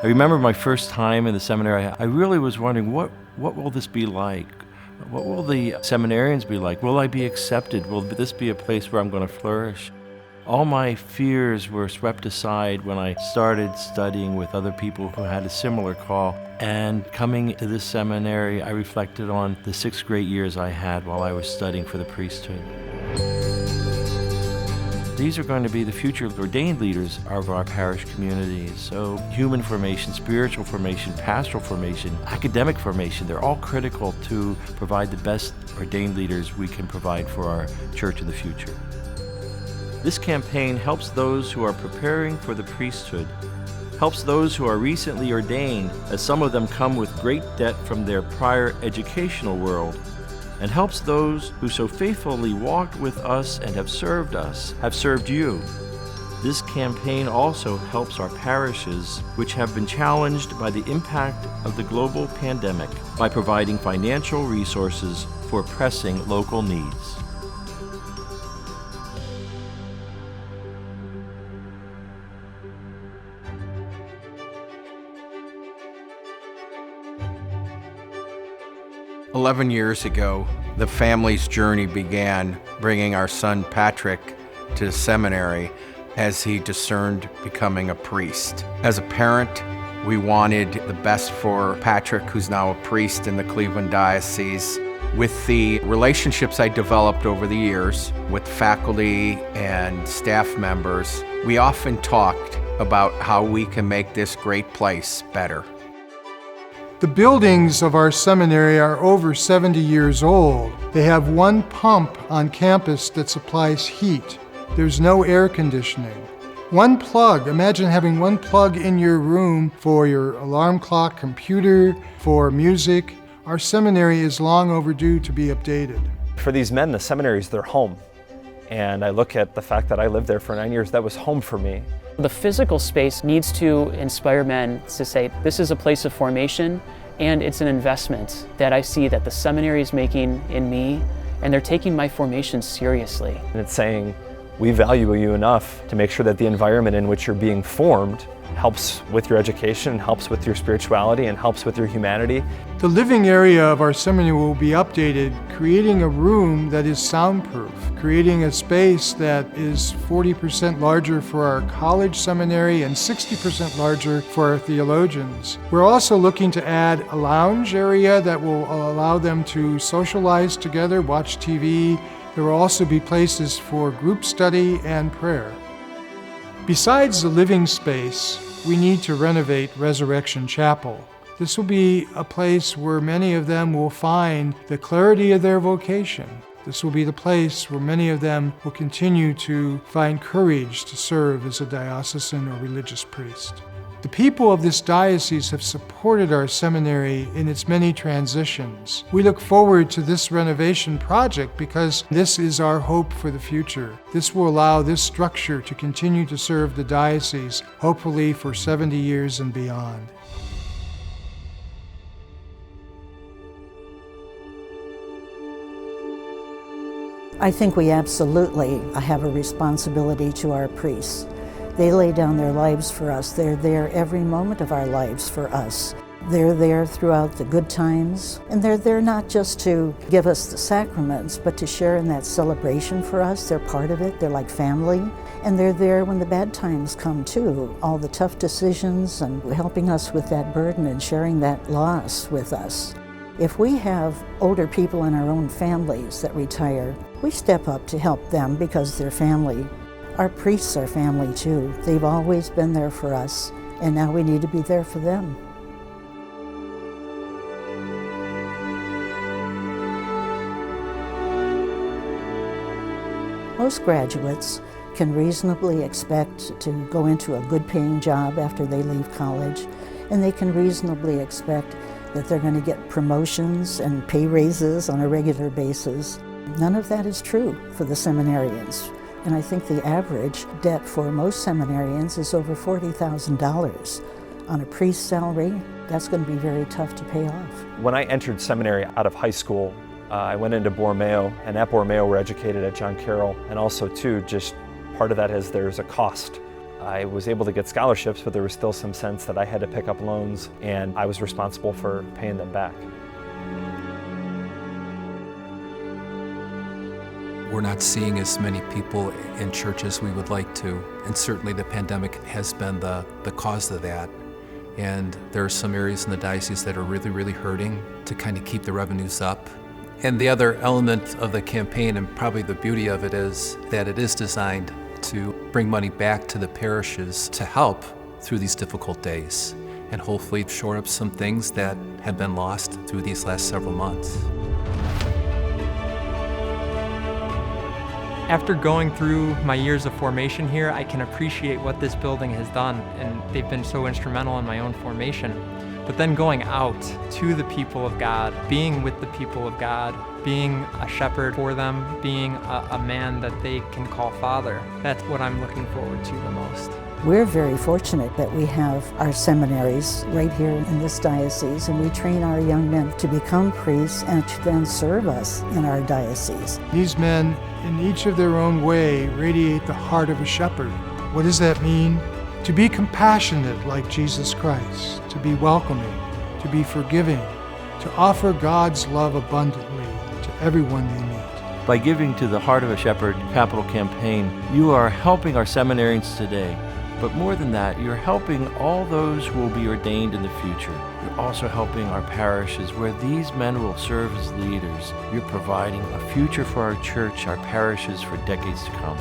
I remember my first time in the seminary, I really was wondering, what will this be like? What will the seminarians be like? Will I be accepted? Will this be a place where I'm going to flourish? All my fears were swept aside when I started studying with other people who had a similar call. And coming to this seminary, I reflected on the 6 great years I had while I was studying for the priesthood. These are going to be the future ordained leaders of our parish communities. So human formation, spiritual formation, pastoral formation, academic formation, they're all critical to provide the best ordained leaders we can provide for our church in the future. This campaign helps those who are preparing for the priesthood, helps those who are recently ordained, as some of them come with great debt from their prior educational world, and helps those who so faithfully walked with us and have served you. This campaign also helps our parishes, which have been challenged by the impact of the global pandemic, by providing financial resources for pressing local needs. "11 years ago, the family's journey began bringing our son Patrick to seminary as he discerned becoming a priest. As a parent, we wanted the best for Patrick, who's now a priest in the Cleveland Diocese. With the relationships I developed over the years with faculty and staff members, we often talked about how we can make this great place better. The buildings of our seminary are over 70 years old. They have one pump on campus that supplies heat. There's no air conditioning. One plug, imagine having one plug in your room for your alarm clock, computer, for music. Our seminary is long overdue to be updated. For these men, the seminary is their home. And I look at the fact that I lived there for 9 years, that was home for me. The physical space needs to inspire men to say, this is a place of formation and it's an investment that I see that the seminary is making in me, and they're taking my formation seriously. And it's saying, we value you enough to make sure that the environment in which you're being formed helps with your education, helps with your spirituality, and helps with your humanity. The living area of our seminary will be updated, creating a room that is soundproof, creating a space that is 40% larger for our college seminary and 60% larger for our theologians. We're also looking to add a lounge area that will allow them to socialize together, watch TV. There will also be places for group study and prayer. Besides the living space, we need to renovate Resurrection Chapel. This will be a place where many of them will find the clarity of their vocation. This will be the place where many of them will continue to find courage to serve as a diocesan or religious priest. The people of this diocese have supported our seminary in its many transitions. We look forward to this renovation project because this is our hope for the future. This will allow this structure to continue to serve the diocese, hopefully for 70 years and beyond. I think we absolutely have a responsibility to our priests. They lay down their lives for us. They're there every moment of our lives for us. They're there throughout the good times, and they're there not just to give us the sacraments, but to share in that celebration for us. They're part of it. They're like family, and they're there when the bad times come too. All the tough decisions and helping us with that burden and sharing that loss with us. If we have older people in our own families that retire, we step up to help them because they're family. Our priests are family too. They've always been there for us, and now we need to be there for them. Most graduates can reasonably expect to go into a good paying job after they leave college, and they can reasonably expect that they're going to get promotions and pay raises on a regular basis. None of that is true for the seminarians. And I think the average debt for most seminarians is over $40,000. On a priest's salary, that's going to be very tough to pay off. When I entered seminary out of high school, I went into Borromeo, and at Borromeo we're educated at John Carroll, and also too, just part of that is there's a cost I was able to get scholarships, but there was still some sense that I had to pick up loans and I was responsible for paying them back. We're not seeing as many people in church as we would like to, and certainly the pandemic has been the cause of that. And there are some areas in the diocese that are really, really hurting to kind of keep the revenues up. And the other element of the campaign, and probably the beauty of it, is that it is designed to bring money back to the parishes to help through these difficult days, and hopefully shore up some things that have been lost through these last several months. After going through my years of formation here, I can appreciate what this building has done, and they've been so instrumental in my own formation. But then going out to the people of God, being with the people of God, being a shepherd for them, being a man that they can call father, that's what I'm looking forward to the most. We're very fortunate that we have our seminaries right here in this diocese, and we train our young men to become priests and to then serve us in our diocese. These men, in each of their own way, radiate the heart of a shepherd. What does that mean? To be compassionate like Jesus Christ, to be welcoming, to be forgiving, to offer God's love abundantly to everyone they meet. By giving to the Heart of a Shepherd capital campaign, you are helping our seminarians today. But more than that, you're helping all those who will be ordained in the future. You're also helping our parishes where these men will serve as leaders. You're providing a future for our church, our parishes for decades to come.